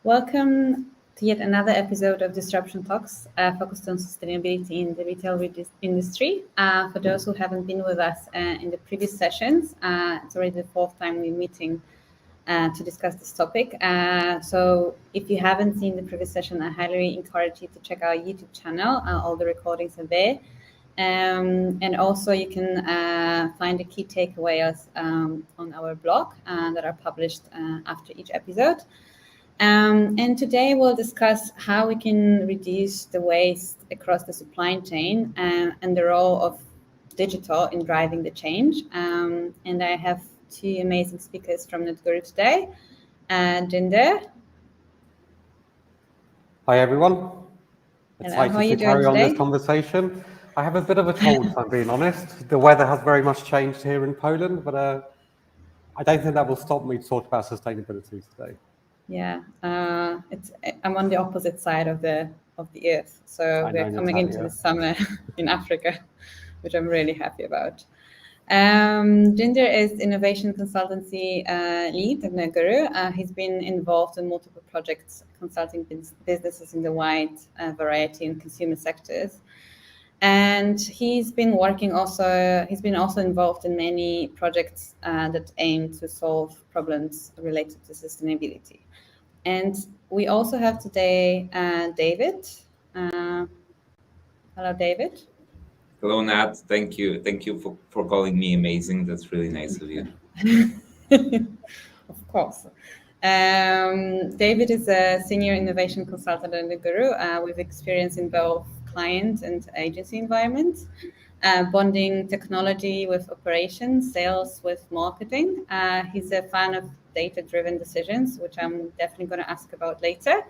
Welcome to yet another episode of Disruption Talks, focused on sustainability in the retail industry. For those who haven't been with us in the previous sessions, it's already the fourth time we're meeting to discuss this topic. So if you haven't seen the previous session, I highly encourage you to check our YouTube channel. All the recordings are there. And also you can find the key takeaways on our blog that are published after each episode. And today we'll discuss how we can reduce the waste across the supply chain and the role of digital in driving the change. And I have two amazing speakers from Netguru today. Jinder. Hi everyone. Excited to carry on this conversation. I have a bit of a cold, if I'm being honest. The weather has very much changed here in Poland, but I don't think that will stop me to talk about sustainability today. Yeah, I'm on the opposite side of the earth, so we're coming into the summer in Africa, which I'm really happy about. Jinder is innovation consultancy lead at Netguru. He's been involved in multiple projects consulting businesses in the wide variety in consumer sectors. And he's been also involved in many projects that aim to solve problems related to sustainability. And we also have today David. Hello, David. Hello, Nat. Thank you. Thank you for calling me amazing. That's really nice of you. Of course. David is a senior innovation consultant at Netguru with experience in both client and agency environments, bonding technology with operations, sales with marketing. He's a fan of data-driven decisions, which I'm definitely going to ask about later.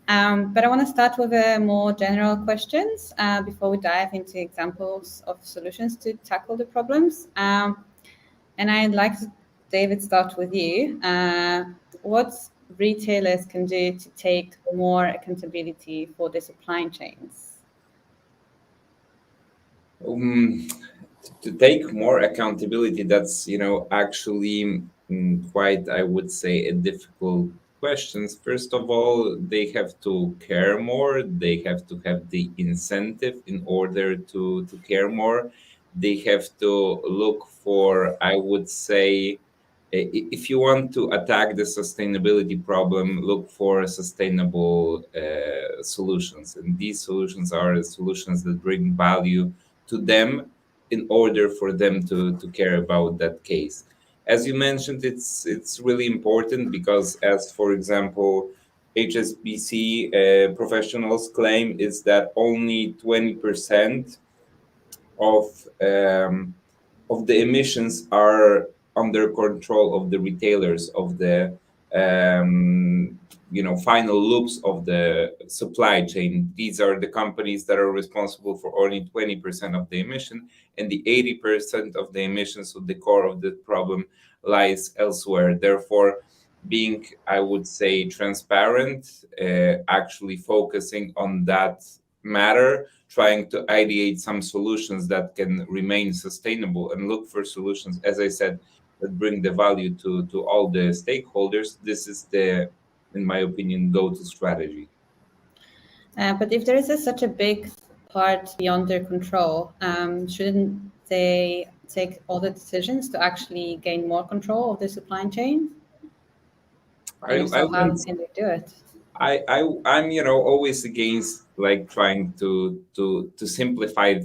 But I want to start with more general questions before we dive into examples of solutions to tackle the problems. And I'd like to, David, start with you. What retailers can do to take more accountability for the supply chains? To take more accountability, that's actually quite, I would say, a difficult questions. First of all, they have to care more. They have to have the incentive in order to care more. They have to look for, I would say, if you want to attack the sustainability problem, look for sustainable solutions. And these solutions are solutions that bring value to them in order for them to care about that case. As you mentioned, it's really important because, as for example, HSBC professionals claim is that only 20% of the emissions are under control of the retailers, of the final loops of the supply chain. These are the companies that are responsible for only 20% of the emission, and the 80% of the emissions, so the core of the problem, lies elsewhere. Therefore, being, I would say, transparent, actually focusing on that matter, trying to ideate some solutions that can remain sustainable and look for solutions, as I said, that bring the value to all the stakeholders. This is the, in my opinion, go-to strategy. But if there is such a big part beyond their control, shouldn't they take all the decisions to actually gain more control of the supply chain? How can they do it? I'm always against like trying to simplify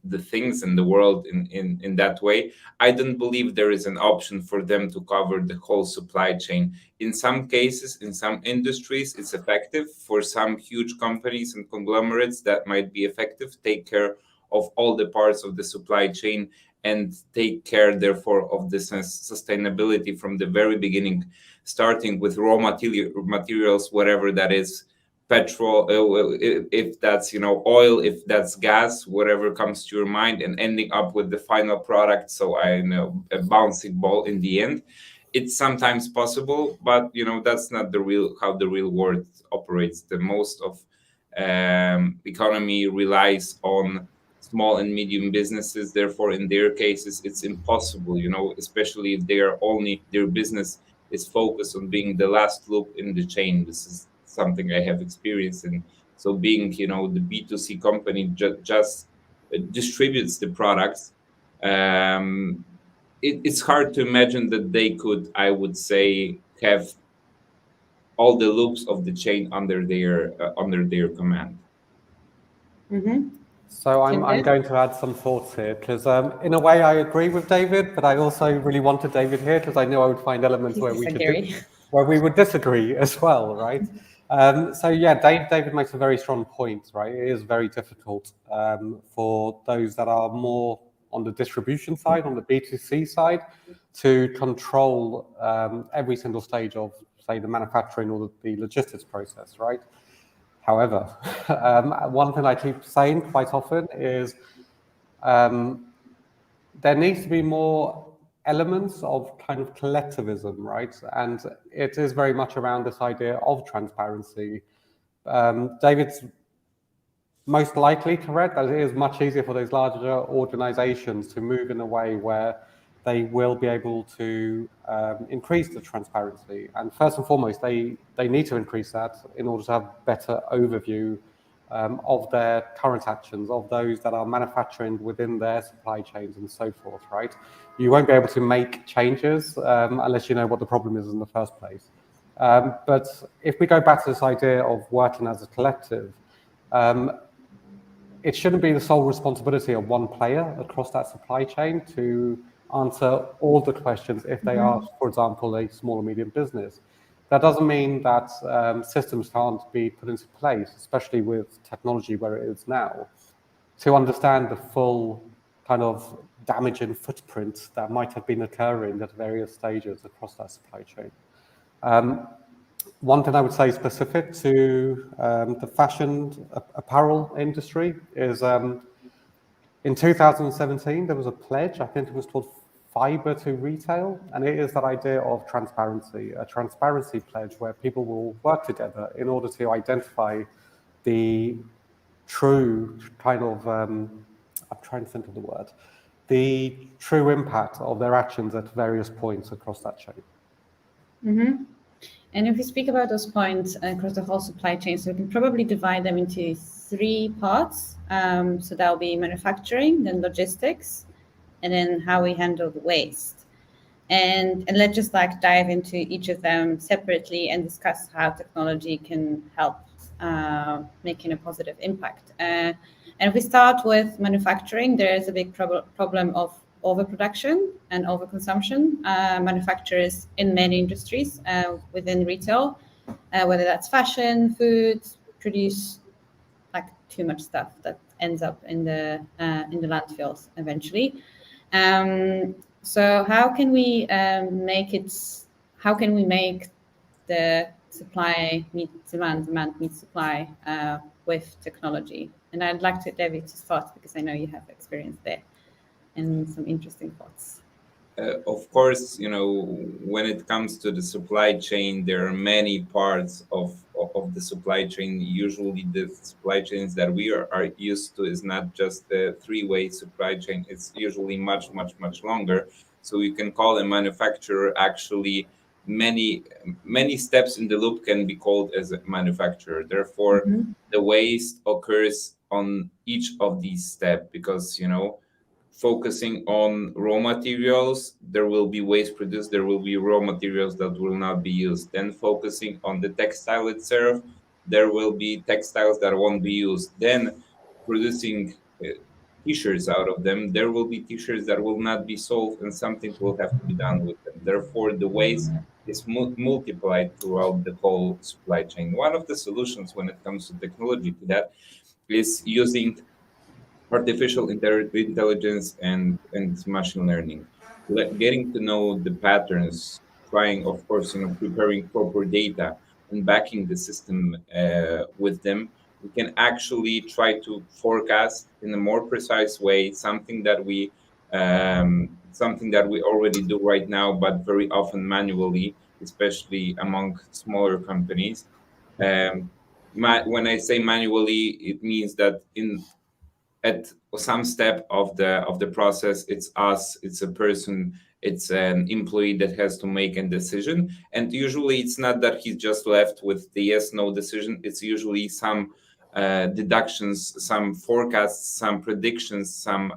the things in the world in that way. I don't believe there is an option for them to cover the whole supply chain. In some cases, in some industries, it's effective. For some huge companies and conglomerates, that might be effective. Take care of all the parts of the supply chain and take care, therefore, of the sustainability from the very beginning, starting with raw materials, whatever that is, petrol, if that's oil, if that's gas, whatever comes to your mind, and ending up with the final product. So I know a bouncing ball in the end. It's sometimes possible, but that's not how the real world operates. The most of economy relies on small and medium businesses. Therefore, in their cases, it's impossible, especially if their business is focused on being the last loop in the chain. This is something I have experienced in. So being, the B2C company just distributes the products. It's hard to imagine that they could, I would say, have all the loops of the chain under their command. Mm-hmm. So I'm going to add some thoughts here because in a way I agree with David, but I also really wanted David here because I knew I would find elements where we would disagree as well, right? So yeah, David makes a very strong point, right? It is very difficult for those that are more on the distribution side, on the B2C side, to control every single stage of, say, the manufacturing or the logistics process, right? However, one thing I keep saying quite often is there needs to be more elements of kind of collectivism, right? And it is very much around this idea of transparency. David's most likely correct that it is much easier for those larger organizations to move in a way where they will be able to increase the transparency. And first and foremost, they need to increase that in order to have better overview of their current actions, of those that are manufacturing within their supply chains and so forth, right? You won't be able to make changes unless you know what the problem is in the first place. But if we go back to this idea of working as a collective, it shouldn't be the sole responsibility of one player across that supply chain to answer all the questions if they are, for example, a small or medium business. That doesn't mean that systems can't be put into place, especially with technology where it is now, to understand the full kind of damaging footprint that might have been occurring at various stages across that supply chain. One thing I would say specific to the fashion apparel industry is in 2017, there was a pledge, I think it was called Fiber to Retail, and it is that idea of transparency, a transparency pledge where people will work together in order to identify the true kind of, I'm trying to think of the word, the true impact of their actions at various points across that chain. Mm-hmm. And if we speak about those points across the whole supply chain, so we can probably divide them into 3 parts. So that will be manufacturing, then logistics, and then how we handle the waste. And let's just dive into each of them separately and discuss how technology can help making a positive impact. And if we start with manufacturing, there is a big problem of overproduction and overconsumption. Manufacturers in many industries within retail, whether that's fashion, food, produce too much stuff that ends up in the landfills eventually. So how can we make the supply meet demand meet supply with technology? And I'd like David to start because I know you have experience there and some interesting thoughts. Of course, when it comes to the supply chain, there are many parts of the supply chain. Usually the supply chains that we are used to is not just the 3-way supply chain. It's usually much, much, much longer. So you can call a manufacturer actually many steps in the loop can be called as a manufacturer. Therefore, the waste occurs on each of these steps because, focusing on raw materials, there will be waste produced, there will be raw materials that will not be used. Then focusing on the textile itself, there will be textiles that won't be used. Then producing t-shirts out of them, there will be t-shirts that will not be sold and something will have to be done with them. Therefore, the waste is multiplied throughout the whole supply chain. One of the solutions when it comes to technology to that is using artificial intelligence and machine learning, getting to know the patterns, trying, of course, preparing proper data and backing the system with them. We can actually try to forecast in a more precise way something that we already do right now, but very often manually, especially among smaller companies. When I say manually, it means that at some step of the process, it's a person it's an employee that has to make a decision. And usually it's not that he's just left with the yes no decision. It's usually some deductions, some forecasts, some predictions, some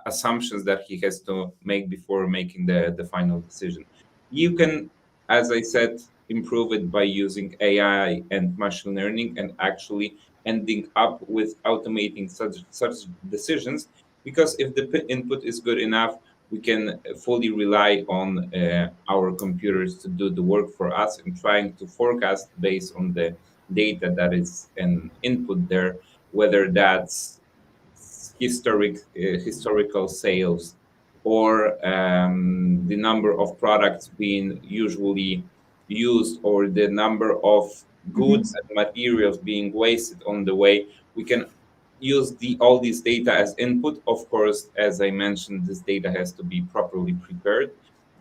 assumptions that he has to make before making the final decision. You can, as I said, improve it by using AI and machine learning, and actually ending up with automating such decisions. Because if the input is good enough, we can fully rely on our computers to do the work for us, and trying to forecast based on the data that is an input there, whether that's historical sales, or the number of products being usually used, or the number of goods and materials being wasted on the way. We can use all these data as input. Of course, as I mentioned, this data has to be properly prepared.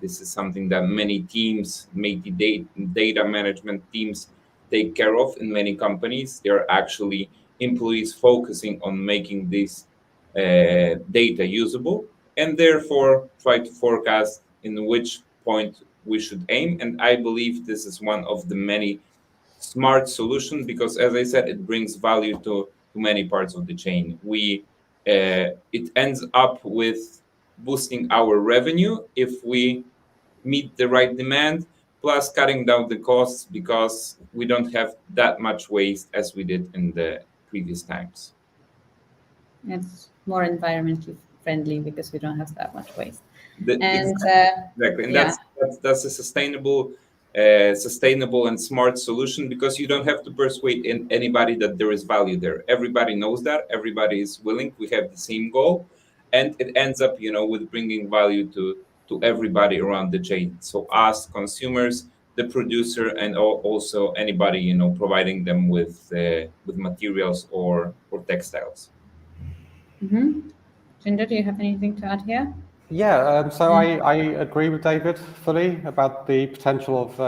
This is something that many teams, many data management teams, take care of in many companies. There are actually employees focusing on making this data usable, and therefore try to forecast in which point we should aim. And I believe this is one of the many smart solutions, because, as I said, it brings value to many parts of the chain. It ends up with boosting our revenue if we meet the right demand, plus cutting down the costs, because we don't have that much waste as we did in the previous times. It's more environmentally friendly because we don't have that much waste. Exactly, and yeah. that's a sustainable and smart solution, because you don't have to persuade anybody that there is value there. Everybody knows that. Everybody is willing. We have the same goal, and it ends up, with bringing value to everybody around the chain. So us consumers, the producer, and also anybody providing them with materials or textiles. Jinder, do you have anything to add here? Yeah, so I agree with David fully about the potential of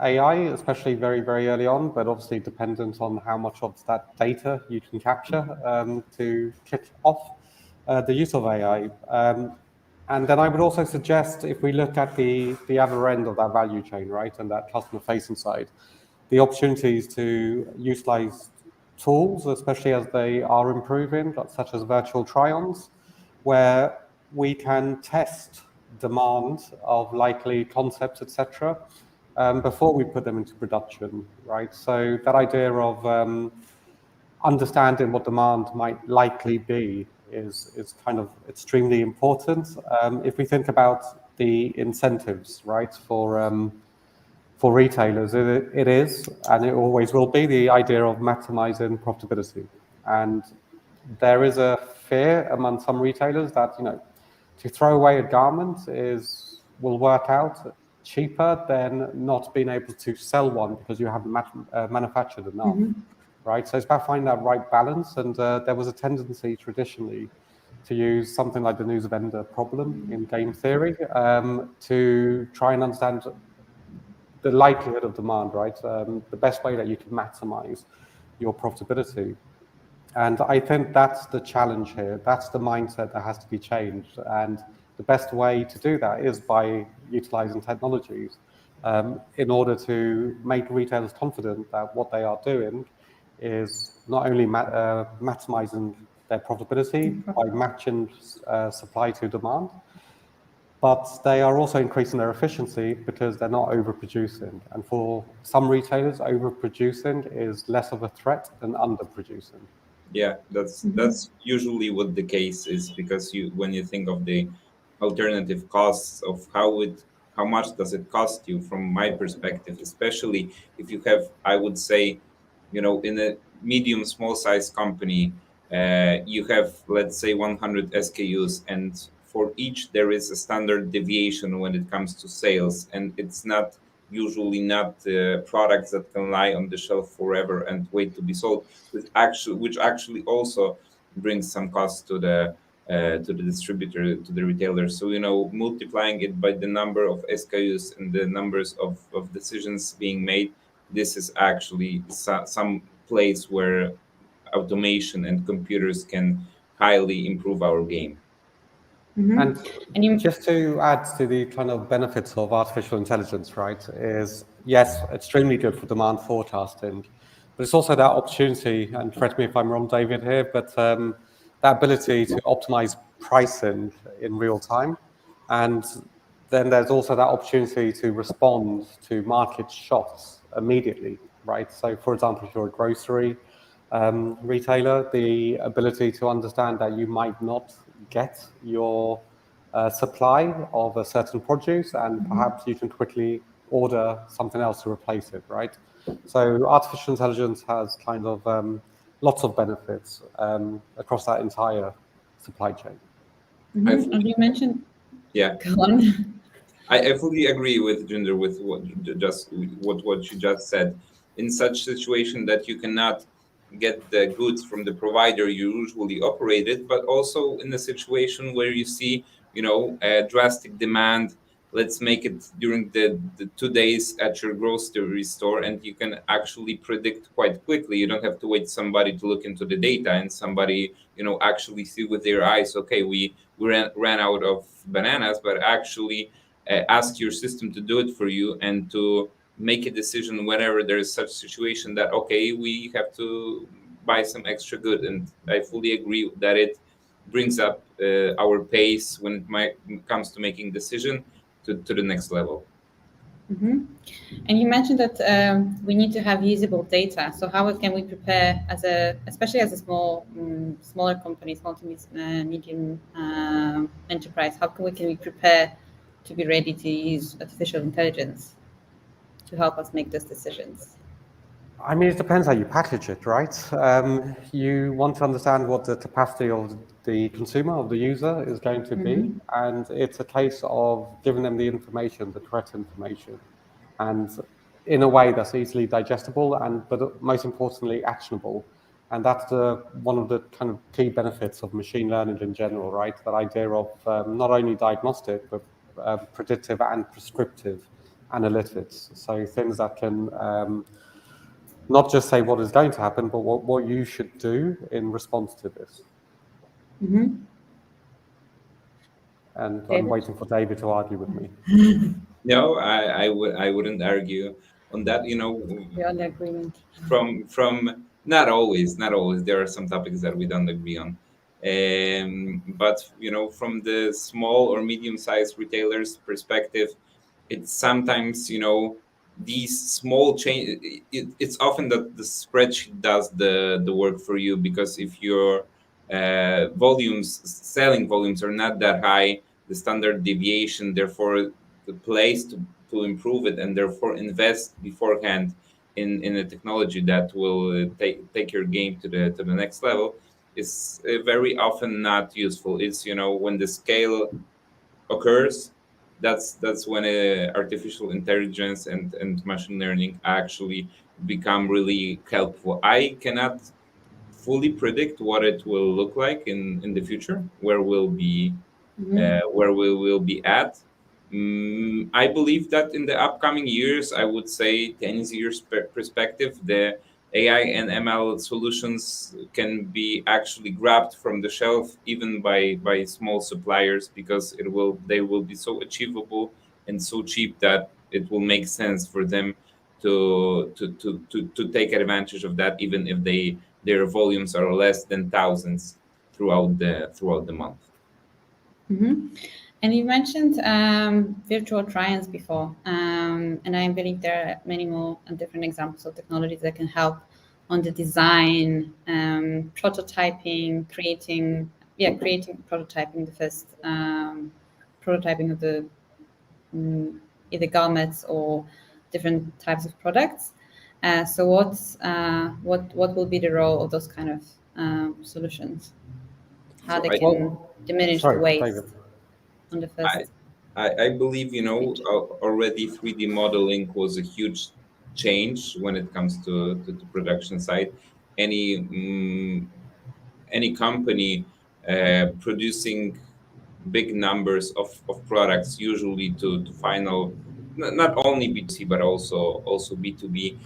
AI, especially very, very early on, but obviously dependent on how much of that data you can capture to kick off the use of AI. And then I would also suggest, if we look at the other end of that value chain, right, and that customer-facing side, the opportunities to utilize tools, especially as they are improving, such as virtual try-ons, where we can test demand of likely concepts, etc., before we put them into production, right? So that idea of understanding what demand might likely be is kind of extremely important. If we think about the incentives, right, for retailers, it is, and it always will be, the idea of maximizing profitability. And there is a fear among some retailers that, to throw away a garment will work out cheaper than not being able to sell one because you haven't manufactured enough, right? So it's about finding that right balance. And there was a tendency traditionally to use something like the news vendor problem in game theory to try and understand the likelihood of demand, right? The best way that you can maximize your profitability. And I think that's the challenge here. That's the mindset that has to be changed. And the best way to do that is by utilizing technologies in order to make retailers confident that what they are doing is not only maximizing their profitability by matching supply to demand, but they are also increasing their efficiency because they're not overproducing. And for some retailers, overproducing is less of a threat than underproducing. Yeah, that's usually what the case is, because when you think of the alternative costs of how much does it cost you, from my perspective, especially if you have, I would say, in a medium small size company, you have, let's say, 100 SKUs, and for each there is a standard deviation when it comes to sales, and it's usually not products that can lie on the shelf forever and wait to be sold, which actually also brings some cost to the distributor, to the retailer. So multiplying it by the number of SKUs and the numbers of decisions being made, this is actually some place where automation and computers can highly improve our game. And just to add to the kind of benefits of artificial intelligence, right, is yes, extremely good for demand forecasting, but it's also that opportunity, and correct me if I'm wrong, David, here, but that ability to optimize pricing in real time. And then there's also that opportunity to respond to market shocks immediately, right? So, for example, if you're a grocery retailer, the ability to understand that you might not get your supply of a certain produce, and perhaps you can quickly order something else to replace it, right? So artificial intelligence has kind of lots of benefits across that entire supply chain. And you mentioned, yeah, go on. I fully agree with Jinder with what you just said. In such situation that you cannot get the goods from the provider you usually operated, but also in a situation where you see, a drastic demand. Let's make it during the 2 days at your grocery store, and you can actually predict quite quickly. You don't have to wait somebody to look into the data and somebody, actually see with their eyes, okay, we ran out of bananas, but actually ask your system to do it for you and to make a decision whenever there is such situation that, okay, we have to buy some extra good. And I fully agree that it brings up our pace when it comes to making decision to the next level. And you mentioned that we need to have usable data. So how can we prepare especially as a smaller company, small to medium enterprise? How can we prepare to be ready to use artificial intelligence to help us make those decisions? I mean, it depends how you package it, right? You want to understand what the capacity of the consumer, of the user, is going to be, and it's a case of giving them the information, the correct information, and in a way that's easily digestible, but most importantly, actionable. And that's one of the kind of key benefits of machine learning in general, right? That idea of not only diagnostic, but predictive and prescriptive analytics. So things that can not just say what is going to happen, but what you should do in response to this. And David? I'm waiting for David to argue with me. No, I wouldn't argue on that. We're on the agreement. From not always. There are some topics that we don't agree on. But from the small or medium-sized retailers' perspective, it's sometimes these small change. It's often that the spreadsheet does the work for you, because if your selling volumes are not that high, the standard deviation, therefore the place to improve it, and therefore invest beforehand in a technology that will take your game to the next level, is very often not useful. It's when the scale occurs, that's when artificial intelligence and machine learning actually become really helpful. I cannot fully predict what it will look like in the future, where we'll be where we will be at. I believe that in the upcoming years, I would say 10 years perspective, the AI and ML solutions can be actually grabbed from the shelf even by small suppliers, because they will be so achievable and so cheap that it will make sense for them to take advantage of that, even if their volumes are less than thousands throughout the month. And you mentioned virtual try-ons before, and I believe there are many more different examples of technologies that can help on the design, prototyping, creating prototyping, the first prototyping of the either garments or different types of products. So what will be the role of those kind of solutions? How they can diminish the waste David. on the first. I believe already 3D modeling was a huge change when it comes to the production side. Any company producing big numbers of products, usually to final, not only B2C but also B2B,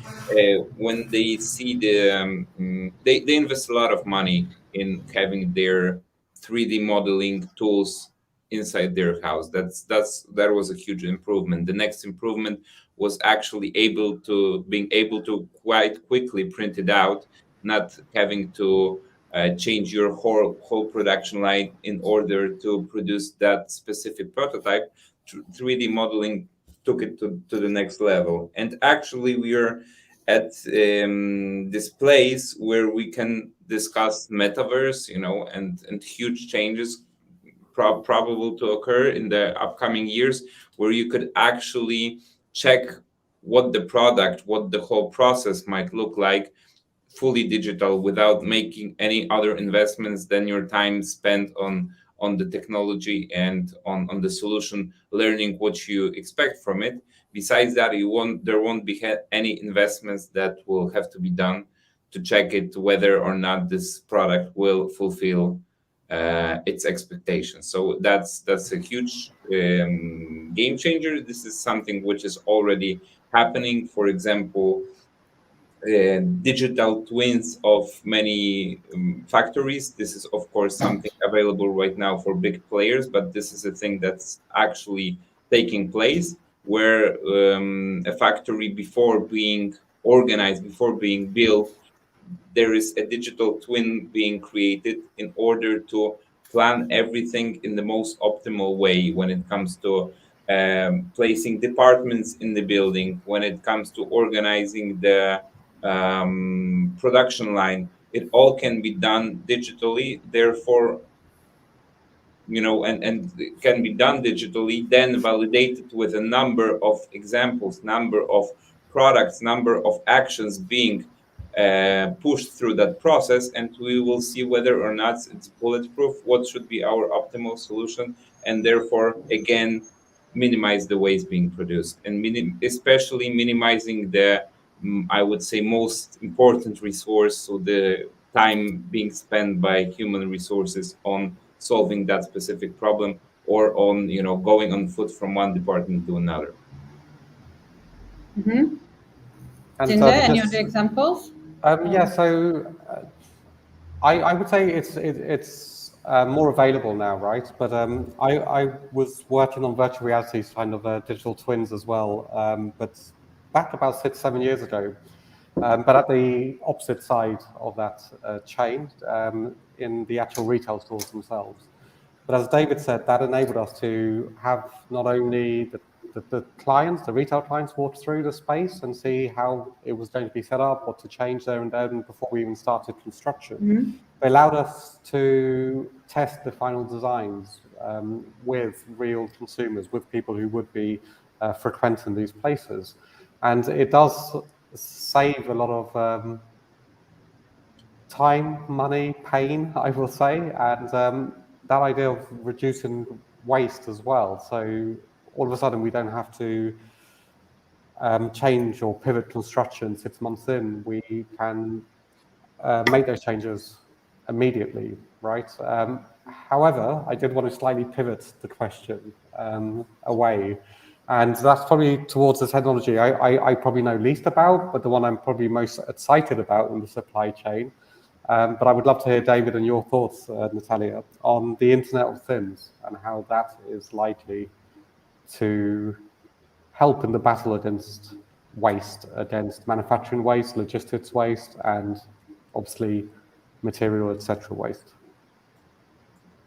when they see they invest a lot of money in having their 3D modeling tools inside their house. That was a huge improvement. The next improvement was actually being able to quite quickly print it out, not having to change your whole production line in order to produce that specific prototype. 3D modeling took it to the next level, and actually we are at this place where we can discuss metaverse, and huge changes probable to occur in the upcoming years, where you could actually check what the whole process might look like, fully digital, without making any other investments than your time spent on the technology and on the solution, learning what you expect from it. Besides that, there won't be any investments that will have to be done to check it whether or not this product will fulfill its expectations. So that's a huge game changer. This is something which is already happening. For example, digital twins of many factories. This is, of course, something available right now for big players, but this is a thing that's actually taking place, where a factory, before being organized, before being built, there is a digital twin being created in order to plan everything in the most optimal way when it comes to placing departments in the building, when it comes to organizing the production line. It all can be done digitally. Therefore, and it can be done digitally, then validated with a number of examples, number of products, number of actions being pushed through that process, and we will see whether or not it's bulletproof, what should be our optimal solution, and therefore, again, minimize the waste being produced, and especially minimizing the, I would say, most important resource, so the time being spent by human resources on solving that specific problem, or on going on foot from one department to another. Mm-hmm. Jinder, any other examples? So I would say it's more available now, right? But I was working on virtual reality kind of digital twins as well, but back about 6-7 years ago. But at the opposite side of that chain, in the actual retail stores themselves. But as David said, that enabled us to have not only the clients, the retail clients, walk through the space and see how it was going to be set up, what to change there and then before we even started construction. Mm-hmm. It allowed us to test the final designs with real consumers, with people who would be frequenting these places. And it does save a lot of time, money, pain, I will say, and that idea of reducing waste as well. So all of a sudden we don't have to change or pivot construction 6 months in. We can make those changes immediately, right? However, I did want to slightly pivot the question away. And that's probably towards the technology I probably know least about, but the one I'm probably most excited about in the supply chain. But I would love to hear, David, and your thoughts, Natalia, on the Internet of Things and how that is likely to help in the battle against waste, against manufacturing waste, logistics waste, and obviously material, etc. waste.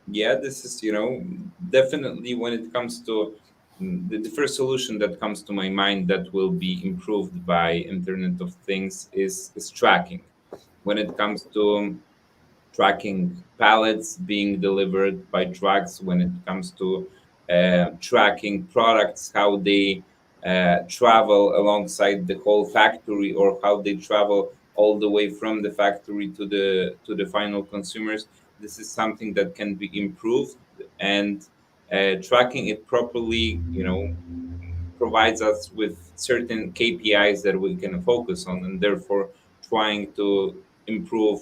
Yeah, this is, definitely when it comes to the first solution that comes to my mind that will be improved by Internet of Things is tracking. When it comes to tracking pallets being delivered by trucks, when it comes to tracking products, how they travel alongside the whole factory, or how they travel all the way from the factory to the final consumers. This is something that can be improved, and tracking it properly, provides us with certain KPIs that we can focus on, and therefore trying to improve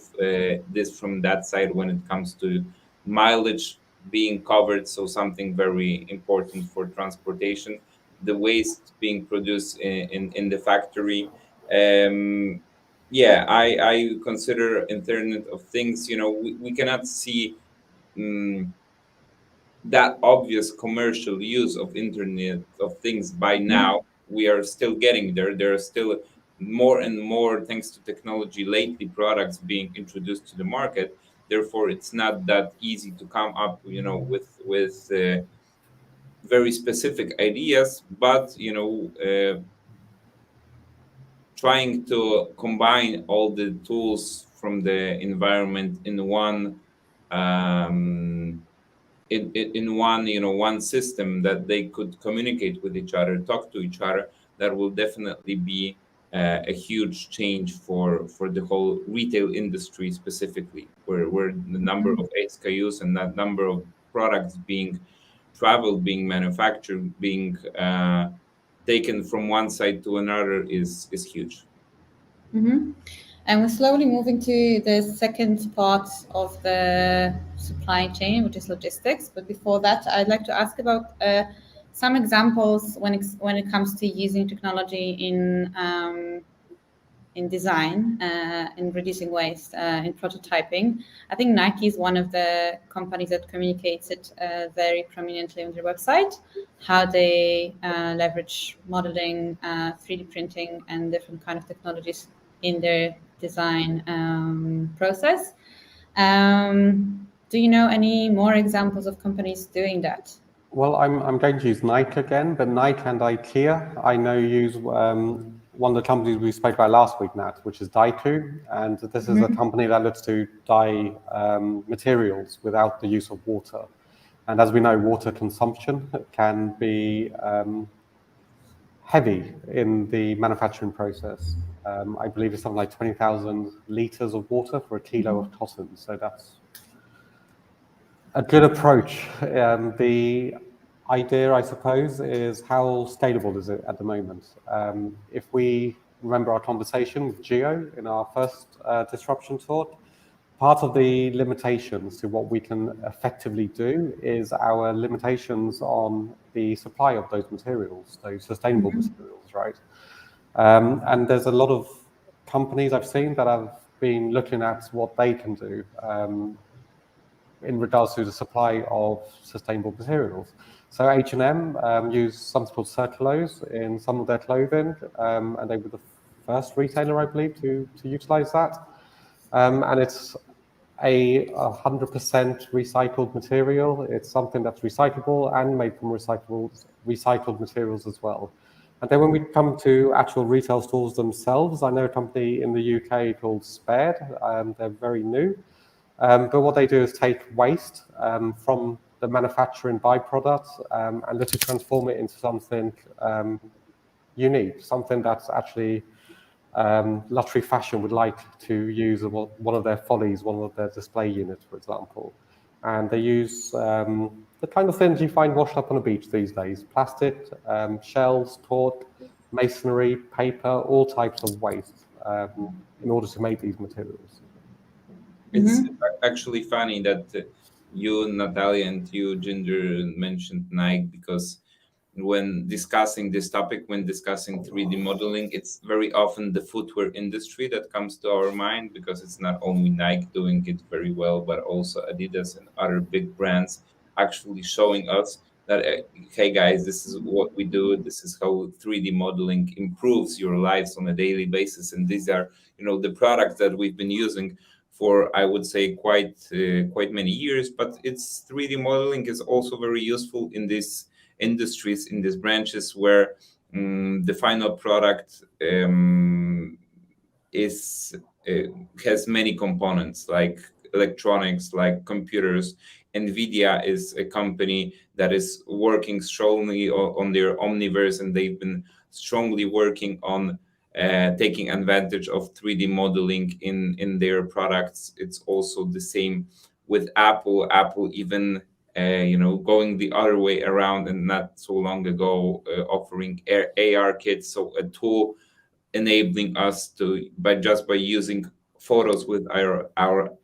this from that side when it comes to mileage being covered. So something very important for transportation, the waste being produced in the factory. Yeah, I consider Internet of Things, we cannot see that obvious commercial use of Internet of Things by now. We are still getting there. There are still more and more, thanks to technology, lately products being introduced to the market. Therefore, it's not that easy to come up, with very specific ideas, but trying to combine all the tools from the environment in one in one one system that they could communicate with each other, talk to each other. That will definitely be a huge change for the whole retail industry specifically, where the number of SKUs and that number of products being traveled, being manufactured, being taken from one side to another is huge. Mm-hmm. And we're slowly moving to the second part of the supply chain, which is logistics. But before that, I'd like to ask about some examples when it comes to using technology in design, in reducing waste, in prototyping. I think Nike is one of the companies that communicates it very prominently on their website, how they leverage modeling, 3D printing, and different kind of technologies in their design process. Do you know any more examples of companies doing that? Well, I'm going to use Nike again, but Nike and IKEA, I know, use one of the companies we spoke about last week, Nat, which is Daiku. And this is a company that looks to dye materials without the use of water. And as we know, water consumption can be heavy in the manufacturing process. I believe it's something like 20,000 liters of water for a kilo of cotton. So that's a good approach. The idea, I suppose, is how scalable is it at the moment? If we remember our conversation with Gio in our first disruption talk, part of the limitations to what we can effectively do is our limitations on the supply of those materials, those sustainable materials, right? And there's a lot of companies I've seen that have been looking at what they can do in regards to the supply of sustainable materials. So H&M use something called cellulose in some of their clothing, and they were the first retailer, I believe, to utilize that. And it's a 100% recycled material. It's something that's recyclable and made from recycled materials as well. And then when we come to actual retail stores themselves, I know a company in the UK called Spared. They're very new. But what they do is take waste from the manufacturing byproducts and look to transform it into something unique, something that's actually luxury fashion would like to use one of their follies, one of their display units, for example. And they use the kind of things you find washed up on a beach these days: plastic, shells, cork, masonry, paper, all types of waste in order to make these materials. It's actually funny that you, Natalia, and you, Jinder, mentioned Nike, because when discussing this topic, when discussing 3D modeling, it's very often the footwear industry that comes to our mind, because it's not only Nike doing it very well, but also Adidas and other big brands actually showing us that, hey guys, this is what we do. This is how 3D modeling improves your lives on a daily basis. And these are, the products that we've been using for, I would say, quite many years. But it's 3D modeling is also very useful in these industries, in these branches where the final product has many components, like electronics, like computers. Nvidia is a company that is working strongly on their Omniverse, and they've been strongly working on taking advantage of 3D modeling in their products. It's also the same with Apple. Apple even going the other way around, and not so long ago offering AR kits, so a tool enabling us to by using photos with our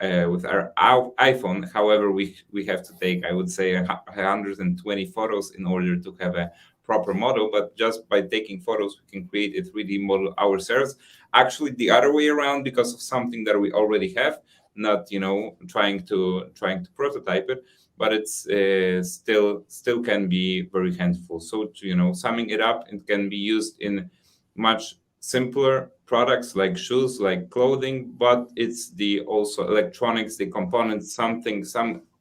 iPhone. However, we have to take, I would say, 120 photos in order to have a proper model. But just by taking photos, we can create a 3D model ourselves. Actually, the other way around, because of something that we already have, not trying to prototype it, but it's still can be very handful. So summing it up, it can be used in much simpler products like shoes, like clothing, but it's the also electronics, the components, some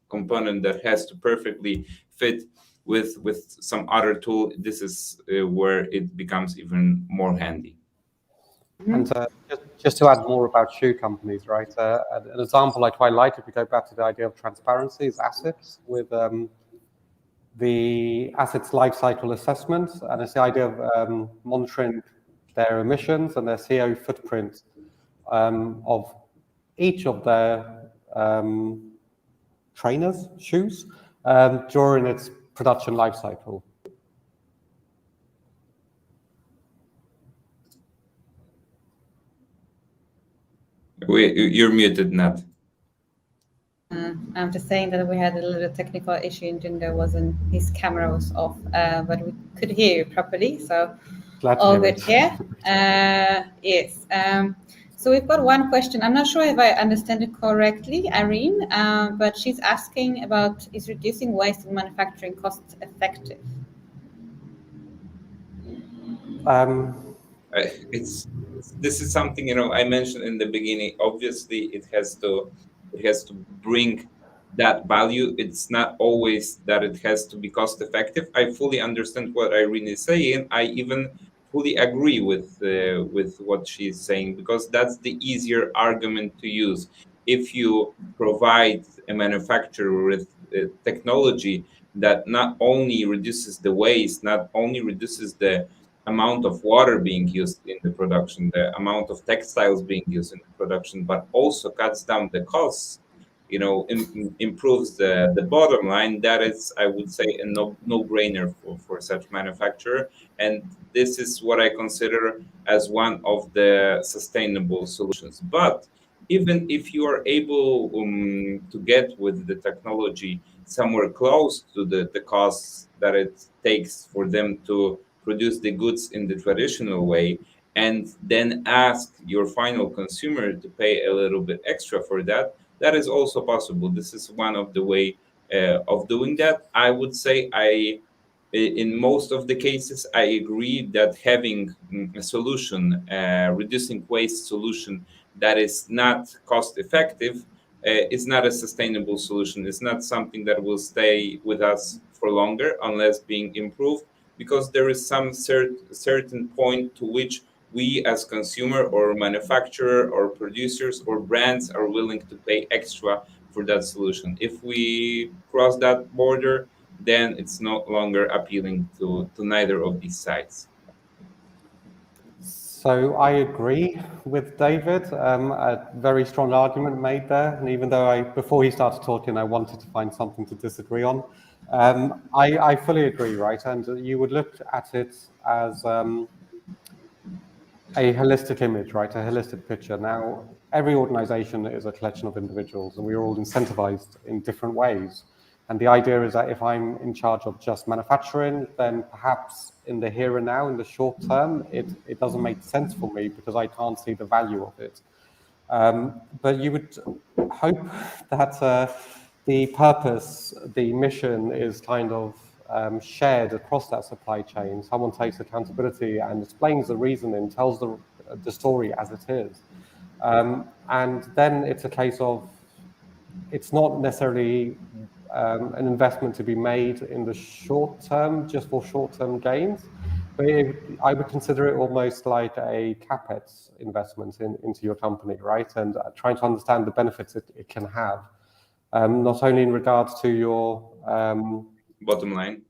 component that has to perfectly fit with some other tool. This is where it becomes even more handy. And just to add more about shoe companies, right? An example I quite like, if we go back to the idea of transparency, is assets with the assets lifecycle assessment, and it's the idea of monitoring their emissions and their CO footprint of each of their trainers' shoes during its production lifecycle. You're muted, Nat. I'm just saying that we had a little technical issue and Jinder wasn't, his camera was off, but we could hear you properly. So all good here. Yes. So we've got one question. I'm not sure if I understand it correctly, Irene, but she's asking about, is reducing waste in manufacturing cost effective? This is something I mentioned in the beginning. Obviously, it has to bring that value. It's not always that it has to be cost effective. I fully understand what Irene is saying. I even fully agree with what she's saying, because that's the easier argument to use. If you provide a manufacturer with technology that not only reduces the waste, not only reduces the amount of water being used in the production, the amount of textiles being used in the production, but also cuts down the costs, improves the bottom line, that is, I would say, a no-brainer for such manufacturer. And this is what I consider as one of the sustainable solutions. But even if you are able to get with the technology somewhere close to the costs that it takes for them to produce the goods in the traditional way, and then ask your final consumer to pay a little bit extra for that, that is also possible. This is one of the way of doing that. I would say in most of the cases, I agree that having a solution, reducing waste solution that is not cost effective, is not a sustainable solution. It's not something that will stay with us for longer unless being improved, because there is some certain point to which we as consumer or manufacturer or producers or brands are willing to pay extra for that solution. If we cross that border, then it's no longer appealing to neither of these sides. So I agree with David. A very strong argument made there. And even though before he started talking, I wanted to find something to disagree on. I fully agree, right? And you would look at it as a holistic image, right? A holistic picture. Now, every organization is a collection of individuals, and we're all incentivized in different ways. And the idea is that if I'm in charge of just manufacturing, then perhaps in the here and now, in the short term, it doesn't make sense for me because I can't see the value of it. But you would hope that the purpose, the mission is kind of shared across that supply chain. Someone takes accountability and explains the reasoning, tells the story as it is. And then it's a case of, it's not necessarily an investment to be made in the short term, just for short-term gains. But I would consider it almost like a CapEx investment into your company, right? And trying to understand the benefits it can have, not only in regards to your bottom line.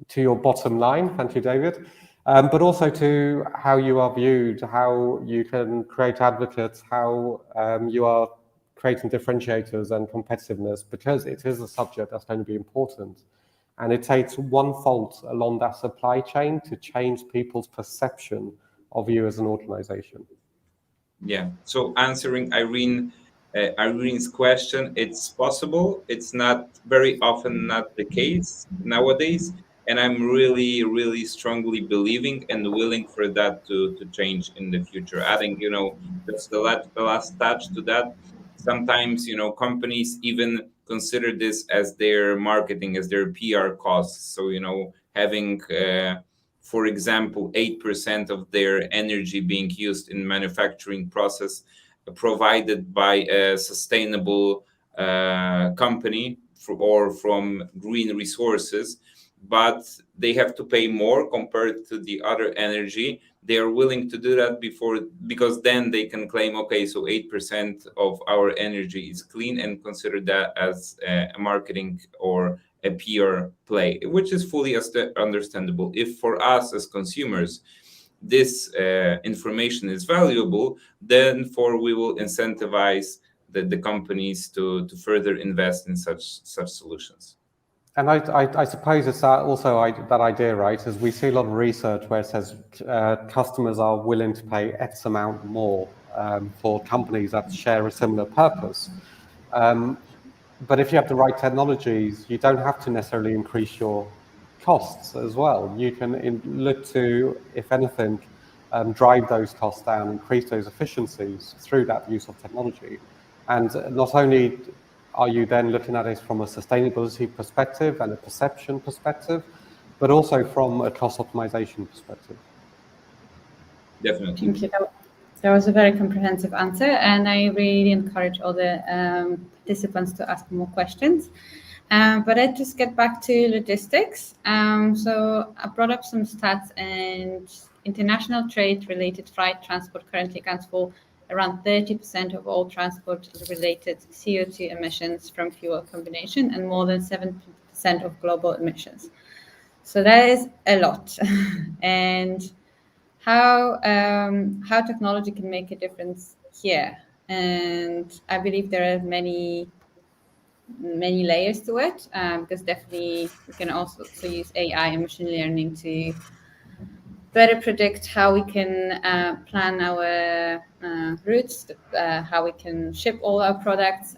To your bottom line, thank you, David, but also to how you are viewed, how you can create advocates, how you are creating differentiators and competitiveness, because it is a subject that's going to be important. And it takes one fault along that supply chain to change people's perception of you as an organization. Yeah. So answering Irene's question, it's possible. It's not very often not the case nowadays. And I'm really, really strongly believing and willing for that to change in the future. Adding, just the last touch to that. Sometimes, companies even consider this as their marketing, as their PR costs. So, having, for example, 8% of their energy being used in manufacturing process provided by a sustainable company or from green resources, but they have to pay more compared to the other energy. They are willing to do that because then they can claim, okay, so 8% of our energy is clean, and consider that as a marketing or a PR play, which is fully understandable. If for us as consumers this information is valuable, then we will incentivize the companies to further invest in such solutions. And I suppose it's also that idea, right? As we see a lot of research where it says customers are willing to pay X amount more for companies that share a similar purpose. But if you have the right technologies, you don't have to necessarily increase your costs as well. You can look to, if anything, drive those costs down, increase those efficiencies through that use of technology. And not only are you then looking at it from a sustainability perspective and a perception perspective, but also from a cost optimization perspective. Definitely. Thank you. That was a very comprehensive answer, and I really encourage all the participants to ask more questions. But let's just get back to logistics. So I brought up some stats, and international trade-related freight transport currently accounts for around 30% of all transport-related CO2 emissions from fuel combination and more than 7% of global emissions. So that is a lot. And how technology can make a difference here. And I believe there are many layers to it, because definitely we can also use AI and machine learning to better predict how we can plan our routes, how we can ship all our products.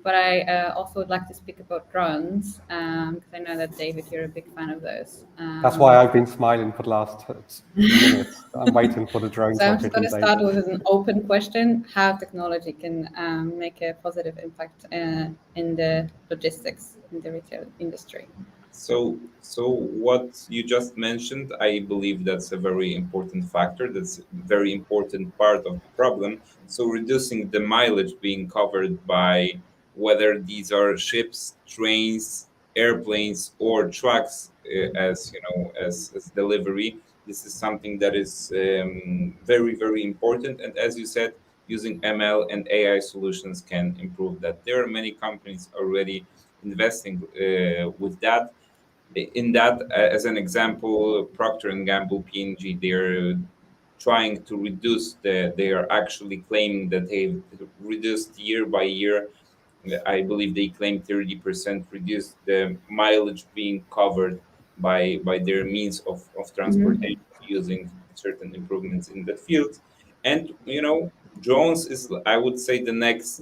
But I also would like to speak about drones, because I know that, David, you're a big fan of those. That's why I've been smiling for the last minutes. I'm waiting for the drone So I'm topic. just going to start with an open question: how technology can make a positive impact in the logistics, in the retail industry. So what you just mentioned, I believe that's a very important factor. That's a very important part of the problem. So reducing the mileage being covered by whether these are ships, trains, airplanes, or trucks, as delivery. This is something that is very, very important. And as you said, using ML and AI solutions can improve that. There are many companies already investing with that. In that, as an example, Procter and Gamble, P&G, they're trying to reduce they are actually claiming that they've reduced year by year. I believe they claim 30% reduced the mileage being covered by their means of transportation using certain improvements in the field. And drones is, I would say, the next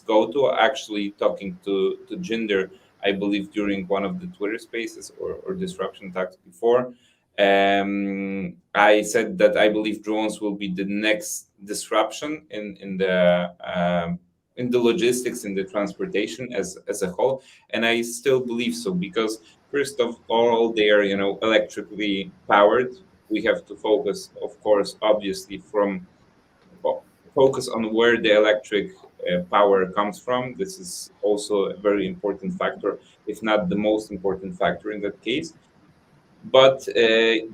go-to. Actually, talking to Jinder, I believe during one of the Twitter Spaces or Disruption Talks before, I said that I believe drones will be the next disruption in the logistics, in the transportation as a whole, and I still believe so, because first of all, they are electrically powered. We have to focus, of course, obviously, focus on where the electric power comes from. This is also a very important factor, if not the most important factor in that case. But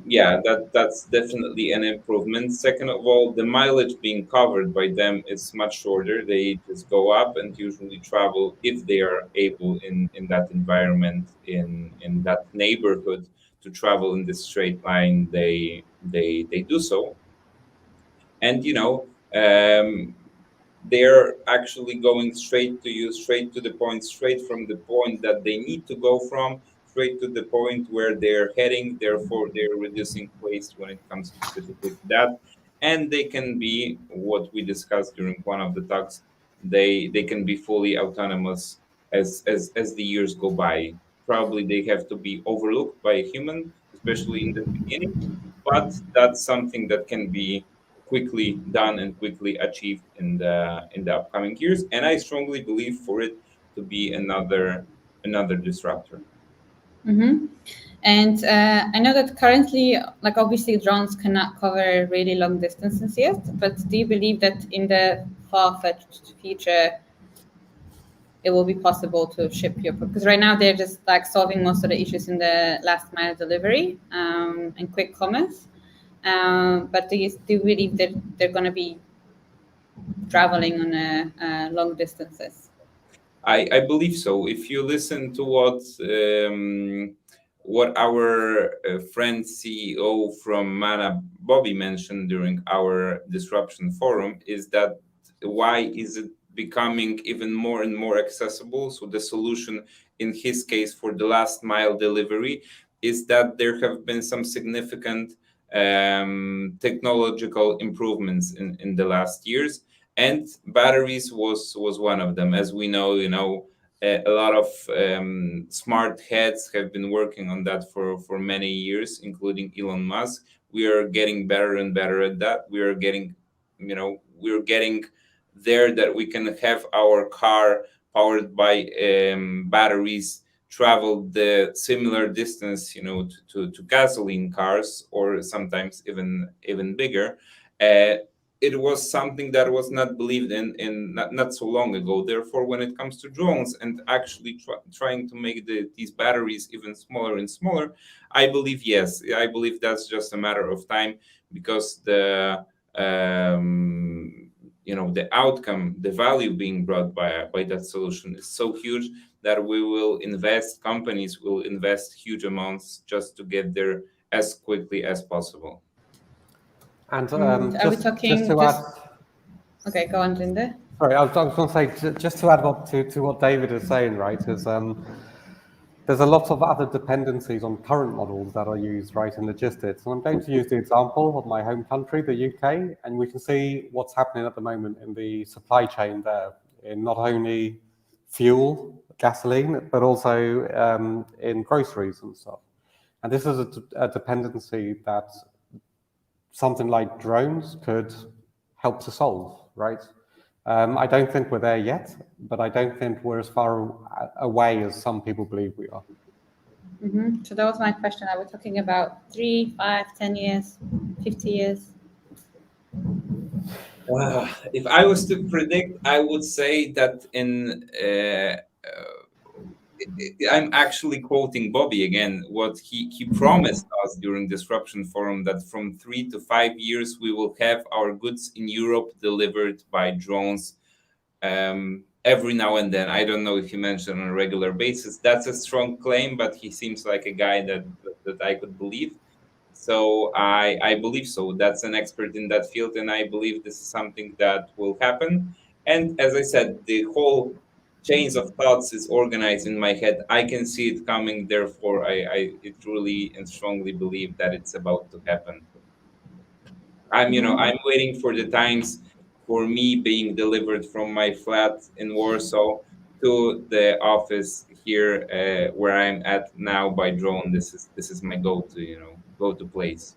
yeah, that's definitely an improvement. Second of all, the mileage being covered by them is much shorter. They just go up and usually travel, if they are able in that environment, in that neighborhood, to travel in this straight line. They do so, and they're actually going straight to you, straight to the point, straight from the point that they need to go from, straight to the point where they're heading. Therefore, they're reducing waste when it comes specifically to that. And they can be, what we discussed during one of the talks, they can be fully autonomous as the years go by. Probably they have to be overlooked by a human, especially in the beginning, but that's something that can be quickly done and quickly achieved in the upcoming years. And I strongly believe for it to be another disruptor. Mm-hmm. And I know that currently, like obviously drones cannot cover really long distances yet, but do you believe that in the far-fetched future, it will be possible to ship your product? Because right now they're just like solving most of the issues in the last mile delivery and quick commerce. But do you believe that they're going to be traveling on long distances? I believe so. If you listen to what our friend CEO from Mana, Bobby, mentioned during our disruption forum, is that why is it becoming even more and more accessible? So the solution in his case for the last mile delivery is that there have been some significant technological improvements in the last years, and batteries was one of them. As we know, a lot of smart heads have been working on that for many years, including Elon Musk. We are getting better and better at that. We're getting there that we can have our car powered by batteries travel the similar distance, to gasoline cars, or sometimes even bigger. It was something that was not believed in not so long ago. Therefore, when it comes to drones and actually trying to make these batteries even smaller and smaller, I believe, yes, I believe that's just a matter of time, because the outcome, the value being brought by that solution is so huge that companies will invest huge amounts just to get there as quickly as possible. And are we talking just to add? Okay, go on, Jinder. Sorry, I was going to say, just to add to what David is saying, right, is there's a lot of other dependencies on current models that are used, right, in logistics. And I'm going to use the example of my home country, the UK, and we can see what's happening at the moment in the supply chain there, in not only fuel, gasoline, but also in groceries and stuff. And this is a dependency that something like drones could help to solve, right? I don't think we're there yet, but I don't think we're as far away as some people believe we are. Mm-hmm. So that was my question. Are we talking about 3, 5, 10 years, 50 years? If I was to predict, I would say that I'm actually quoting Bobby again, what he promised us during Disruption Forum, that from 3 to 5 years we will have our goods in Europe delivered by drones every now and then. I don't know if he mentioned on a regular basis. That's a strong claim, but he seems like a guy that I could believe. So I believe so. That's an expert in that field, and I believe this is something that will happen. And as I said, the whole chains of thoughts is organized in my head. I can see it coming. Therefore, I truly and strongly believe that it's about to happen. I'm waiting for the times for me being delivered from my flat in Warsaw to the office here, where I'm at now, by drone. This is my go-to place.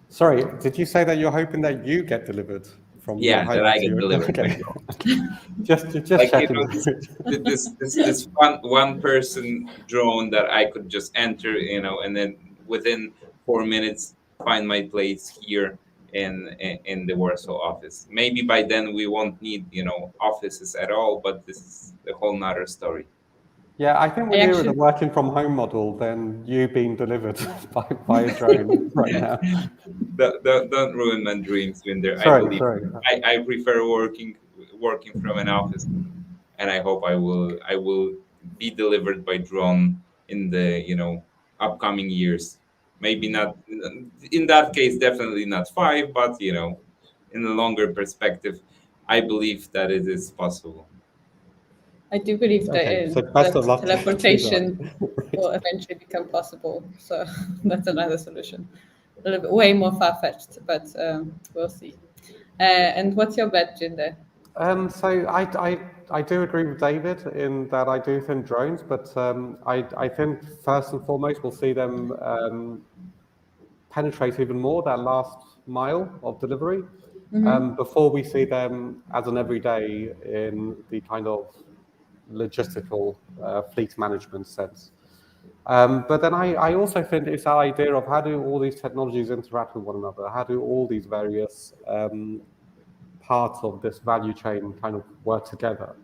Sorry, did you say that you're hoping that you get delivered from your Yeah, that home I to get your... delivered by Okay. drone. just Like, checking. this one person drone that I could just enter, and then within 4 minutes find my place here in the Warsaw office. Maybe by then we won't need offices at all, but this is a whole nother story. Yeah, I think we're nearer the working from home model than you being delivered by a drone right now. Don't ruin my dreams, Jinder. Sorry. I prefer working from an office, and I hope I will be delivered by drone in the upcoming years. Maybe not in that case, definitely not 5, but in a longer perspective, I believe that it is possible. I do believe that teleportation will eventually become possible. So that's another solution. A little bit way more far-fetched, but we'll see. And what's your bet, Jinder? So I do agree with David in that I do think drones, but I think first and foremost we'll see them penetrate even more that last mile of delivery Mm-hmm. before we see them as an everyday in the kind of logistical fleet management sense. But then I also think it's that idea of how do all these technologies interact with one another? How do all these various parts of this value chain kind of work together?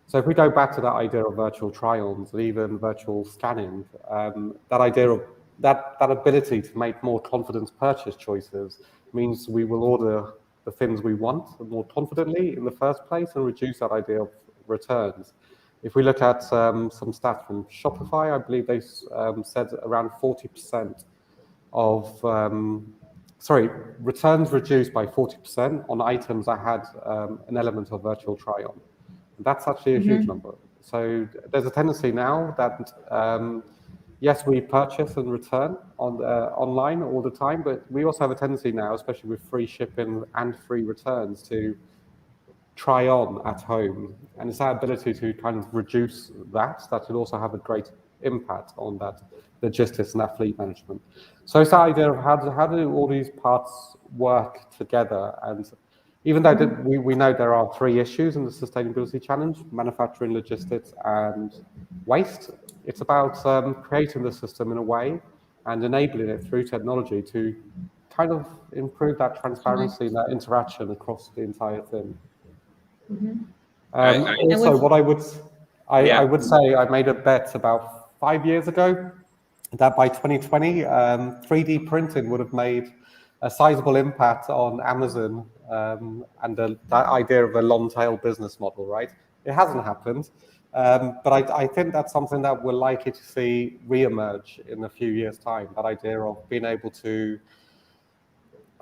So if we go back to that idea of virtual try-ons and even virtual scanning, that idea of that ability to make more confident purchase choices means we will order the things we want more confidently in the first place and reduce that idea of returns. If we look at some stats from Shopify, I believe they said around 40% of, returns reduced by 40% on items that had an element of virtual try-on. That's actually a huge number. So there's a tendency now that, yes, we purchase and return online all the time, but we also have a tendency now, especially with free shipping and free returns, to try on at home. And it's that ability to kind of reduce that would also have a great impact on that logistics and that fleet management. So it's that idea of how do all these parts work together. And even though we know there are 3 issues in the sustainability challenge: manufacturing, logistics, and waste, it's about creating the system in a way and enabling it through technology to kind of improve that transparency and that interaction across the entire thing. Also, what I would say, I made a bet about 5 years ago that by 2020, 3D printing would have made a sizable impact on Amazon and that idea of a long tail business model, right? It hasn't happened, but I think that's something that we're likely to see re-emerge in a few years' time, that idea of being able to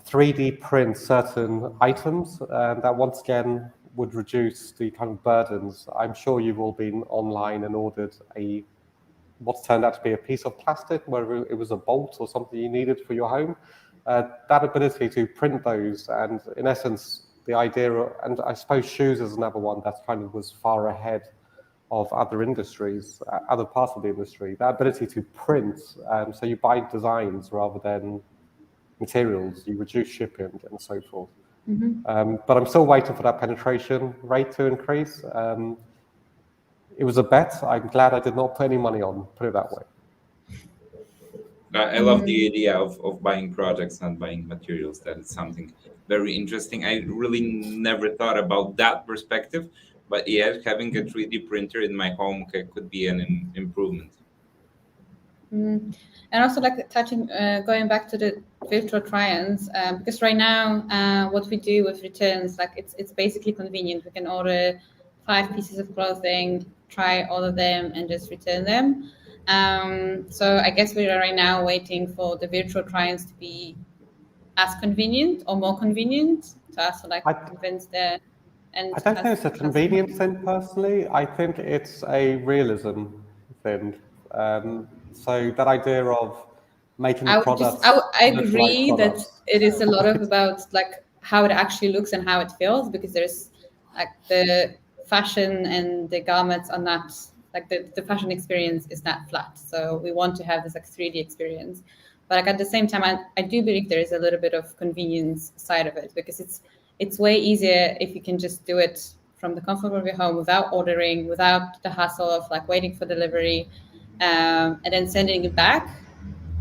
3D print certain items that once again would reduce the kind of burdens. I'm sure you've all been online and ordered what's turned out to be a piece of plastic, whether it was a bolt or something you needed for your home. That ability to print those, and in essence, the idea, and I suppose shoes is another one that kind of was far ahead of other industries, other parts of the industry. That ability to print, so you buy designs rather than materials, you reduce shipping and so forth. But I'm still waiting for that penetration rate to increase. It was a bet. I'm glad I did not put any money on, put it that way. I love the idea of buying projects, not buying materials. That is something very interesting. I really never thought about that perspective, but yeah, having a 3D printer in my home could be an improvement. And also, like going back to the virtual try-ons, because right now, what we do with returns, like it's basically convenient. We can order 5 pieces of clothing, try all of them, and just return them. So I guess we are right now waiting for the virtual try-ons to be as convenient or more convenient to us, convince the. And I don't think it's a convenience thing personally. I think it's a realism thing. So that idea of making products. I agree that it is a lot of about like how it actually looks and how it feels, because there's like the fashion and the garments are not like the fashion experience is not flat. So we want to have this like 3D experience. But like at the same time, I do believe there is a little bit of convenience side of it, because it's way easier if you can just do it from the comfort of your home without ordering, without the hassle of like waiting for delivery, and then sending it back.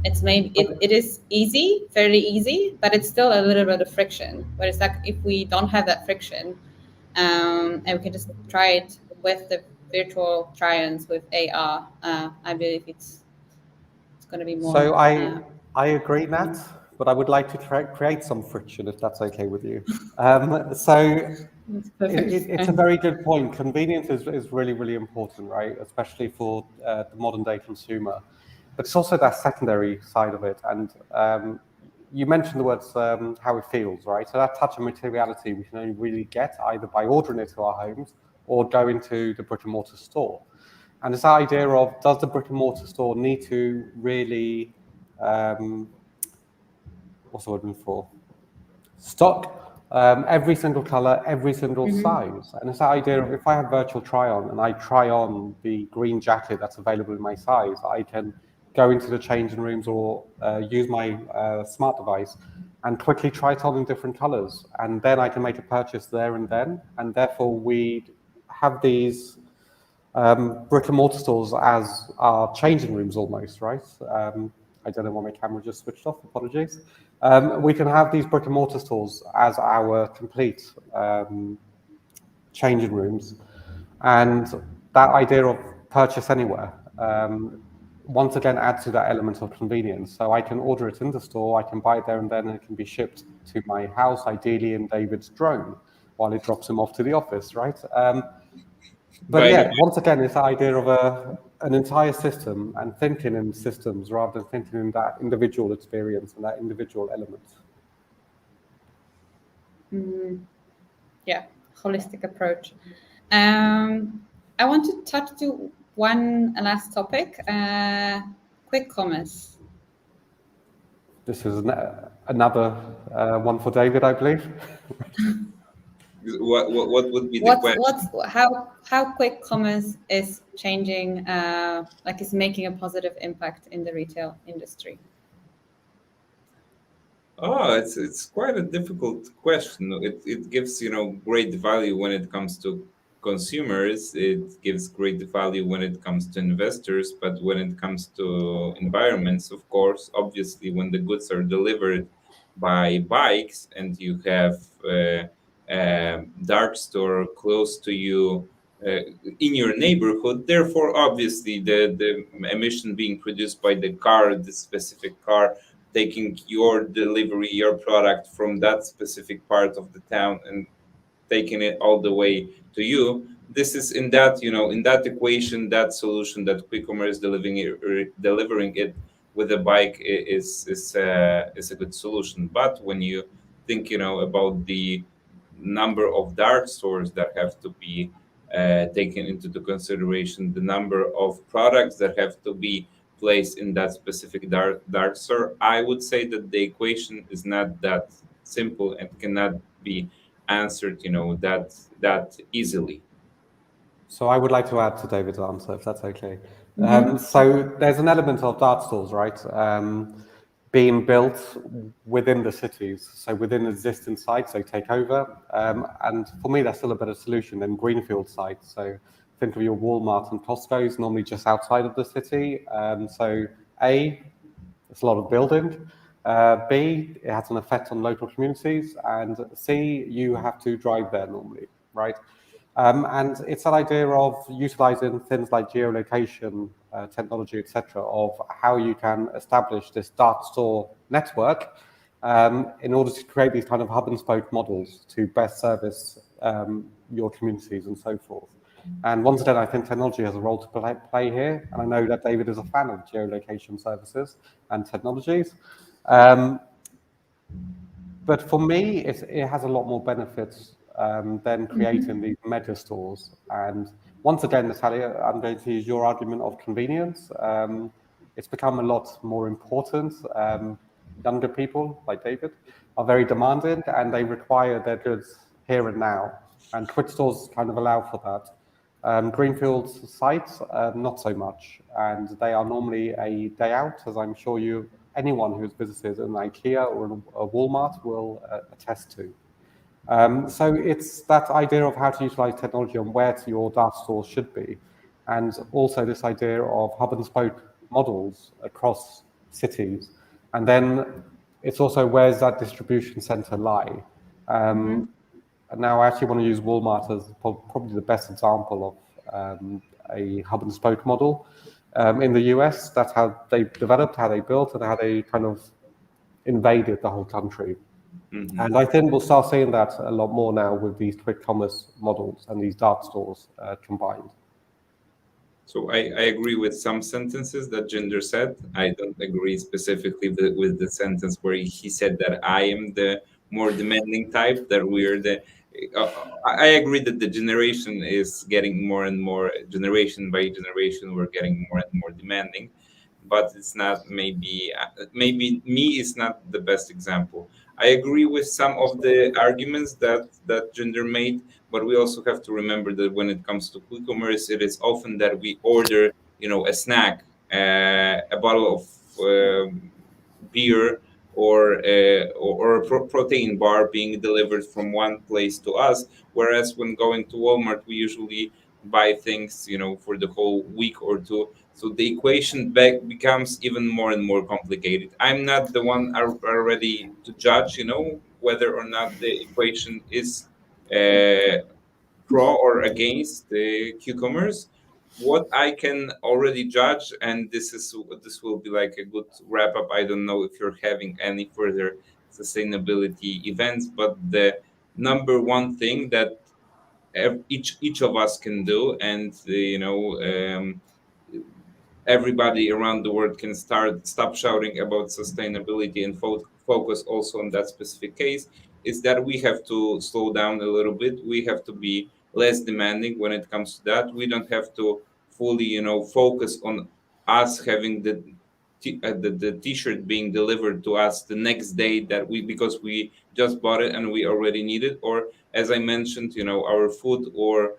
It is easy, fairly easy, but it's still a little bit of friction. Whereas like if we don't have that friction, and we can just try it with the virtual try-ons with AR, I believe it's going to be more. So I agree, Nat, but I would like to create some friction if that's okay with you. It's a very good point. Convenience is really, really important, right? Especially for the modern day consumer. But it's also that secondary side of it. And you mentioned the words how it feels, right? So that touch of materiality we can only really get either by ordering it to our homes or going to the brick and mortar store. And it's that idea of, does the brick and mortar store need to really, what's the word I'm for? Stock every single color, every single size. And it's that idea of, if I have virtual try on and I try on the green jacket that's available in my size, I can go into the changing rooms or use my smart device and quickly try it on in different colors. And then I can make a purchase there and then. And therefore we have these brick and mortar stores as our changing rooms almost, right? I don't know why my camera just switched off, apologies. We can have these brick and mortar stores as our complete changing rooms. And that idea of purchase anywhere, once again, adds to that element of convenience. So I can order it in the store, I can buy it there and then, and it can be shipped to my house, ideally in David's drone, while it drops him off to the office, right? But yeah, once again, it's the idea of an entire system and thinking in systems rather than thinking in that individual experience and that individual element. Yeah, holistic approach. I want to touch to one last topic, quick commerce. This is another one for David, I believe. What would be the question? How quick commerce is changing, like is making a positive impact in the retail industry? Oh, it's quite a difficult question. It gives great value when it comes to consumers. It gives great value when it comes to investors, but when it comes to environments, of course, obviously, when the goods are delivered by bikes and you have a dark store close to you in your neighborhood, therefore, obviously, the emission being produced by the car, the specific car taking your delivery, your product from that specific part of the town and taking it all the way to you. This is in that, in that equation, that solution, that quick commerce delivering it with a bike is a good solution. But when you think, about the number of dark stores that have to be taken into the consideration, the number of products that have to be placed in that specific dark store, I would say that the equation is not that simple and cannot be answered, that easily. So I would like to add to David's answer, if that's okay. So there's an element of dark stores, right? Being built within the cities, so within existing sites, they take over. And for me, that's still a better solution than greenfield sites. So think of your Walmart and Costco's normally just outside of the city. So A, it's a lot of building. B, it has an effect on local communities. And C, you have to drive there normally, right? And it's that idea of utilizing things like geolocation, technology, etc., of how you can establish this dark store network in order to create these kind of hub and spoke models to best service your communities and so forth. And once again, I think technology has a role to play here. And I know that David is a fan of geolocation services and technologies. But for me, it has a lot more benefits than creating these mega stores. And once again, Natalia, I'm going to use your argument of convenience. It's become a lot more important. Younger people, like David, are very demanding and they require their goods here and now. And quick stores kind of allow for that. Greenfield sites, not so much. And they are normally a day out, as I'm sure anyone who's visited an IKEA or a Walmart will attest to. So it's that idea of how to utilize technology and where your dark stores should be. And also this idea of hub and spoke models across cities. And then it's also where's that distribution center lie? And now I actually want to use Walmart as probably the best example of a hub and spoke model. In the US, that's how they developed, how they built, and how they kind of invaded the whole country. And I think we'll start seeing that a lot more now with these quick commerce models and these dark stores combined. So I agree with some sentences that Jinder said. I don't agree specifically with the sentence where he said that I am the more demanding type, that we're the... I agree that the generation is getting more and more, generation by generation, we're getting more and more demanding. But it's not maybe me is not the best example. I agree with some of the arguments that Jinder made, but we also have to remember that when it comes to quick commerce, it is often that we order, a snack, a bottle of beer, or a protein bar being delivered from one place to us. Whereas when going to Walmart, we usually buy things, for the whole week or two. So the equation becomes even more and more complicated. I'm not the one already to judge, whether or not the equation is pro or against the cucumbers. What I can already judge, and this will be like a good wrap up. I don't know if you're having any further sustainability events, but the number one thing that each of us can do, and everybody around the world can stop shouting about sustainability and focus also on that specific case, is that we have to slow down a little bit. We have to be less demanding when it comes to that. We don't have to fully focus on us having the t-shirt being delivered to us the next day, because we just bought it and we already need it, or as I mentioned, our food or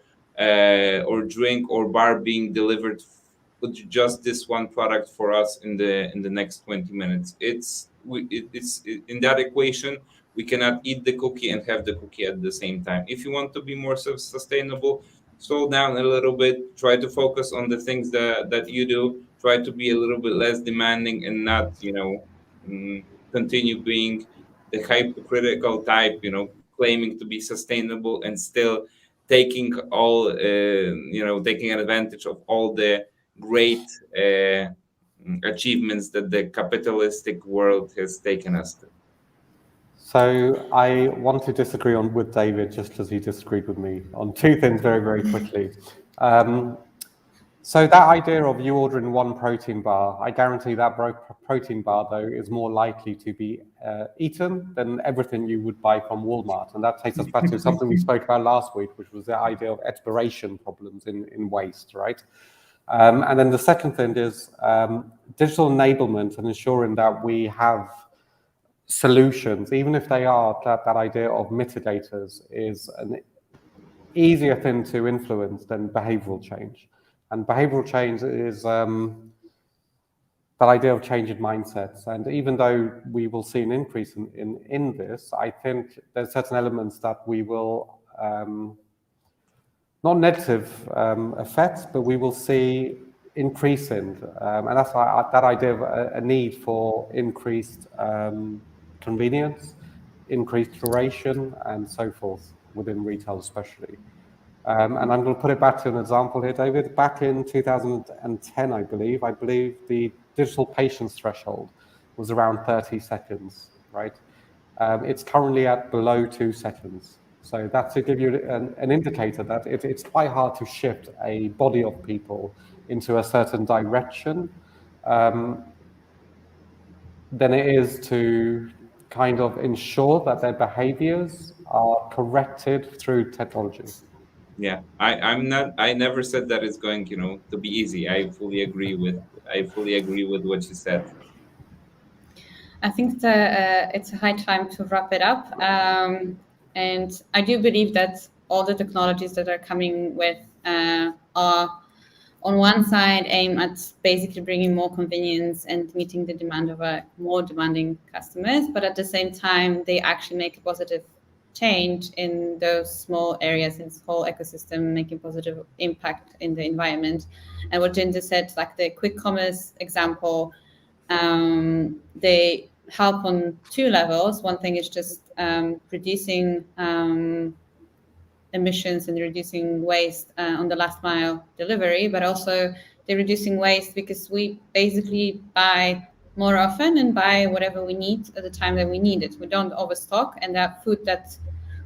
drink or bar being delivered with just this one product for us in the next 20 minutes. It's in that equation, we cannot eat the cookie and have the cookie at the same time. If you want to be more sustainable, slow down a little bit, try to focus on the things that you do, try to be a little bit less demanding, and not continue being the hypocritical type, claiming to be sustainable and still taking taking advantage of all the great achievements that the capitalistic world has taken us to. So I want to disagree with David, just as he disagreed with me, on two things very, very quickly. So that idea of you ordering one protein bar, I guarantee that protein bar, though, is more likely to be eaten than everything you would buy from Walmart. And that takes us back to something we spoke about last week, which was the idea of expiration problems in waste, right? And then the second thing is digital enablement and ensuring that we have solutions, even if they are that idea of mitigators, is an easier thing to influence than behavioral change. And behavioral change is that idea of changing mindsets. And even though we will see an increase in this, I think there's certain elements that we will, not negative effects, but we will see increasing. And that's that idea of a need for increased convenience, increased duration, and so forth within retail especially. And I'm going to put it back to an example here, David. Back in 2010, I believe the digital patience threshold was around 30 seconds, right? It's currently at below 2 seconds. So that's to give you an indicator that it's quite hard to shift a body of people into a certain direction than it is to kind of ensure that their behaviors are corrected through technology. Yeah, I never said that it's going, to be easy. I fully agree with what you said. I think it's a high time to wrap it up. And I do believe that all the technologies that are coming with are on one side aim at basically bringing more convenience and meeting the demand of more demanding customers, but at the same time, they actually make a positive change in those small areas in this whole ecosystem, making positive impact in the environment. And what Jinder said, like the quick commerce example, they help on two levels. One thing is just reducing emissions and reducing waste on the last mile delivery, but also they're reducing waste because we basically buy more often and buy whatever we need at the time that we need it. We don't overstock, and that food that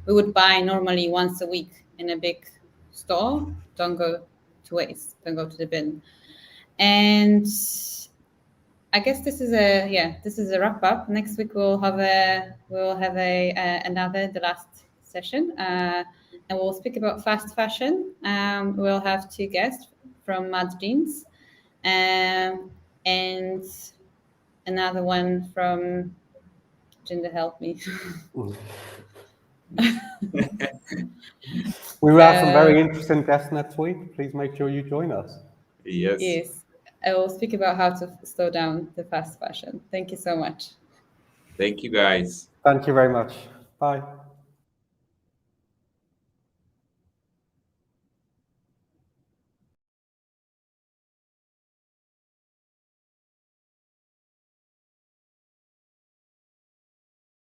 we would buy normally once a week in a big store don't go to waste, don't go to the bin. And I guess this is a wrap up. Next week we'll have the last session, and we'll speak about fast fashion. We'll have two guests from Mad Jeans, and another one from Jinder. Help me. We will have some very interesting guests next week. Please make sure you join us. Yes. I will speak about how to slow down the fast fashion. Thank you so much. Thank you, guys. Thank you very much. Bye.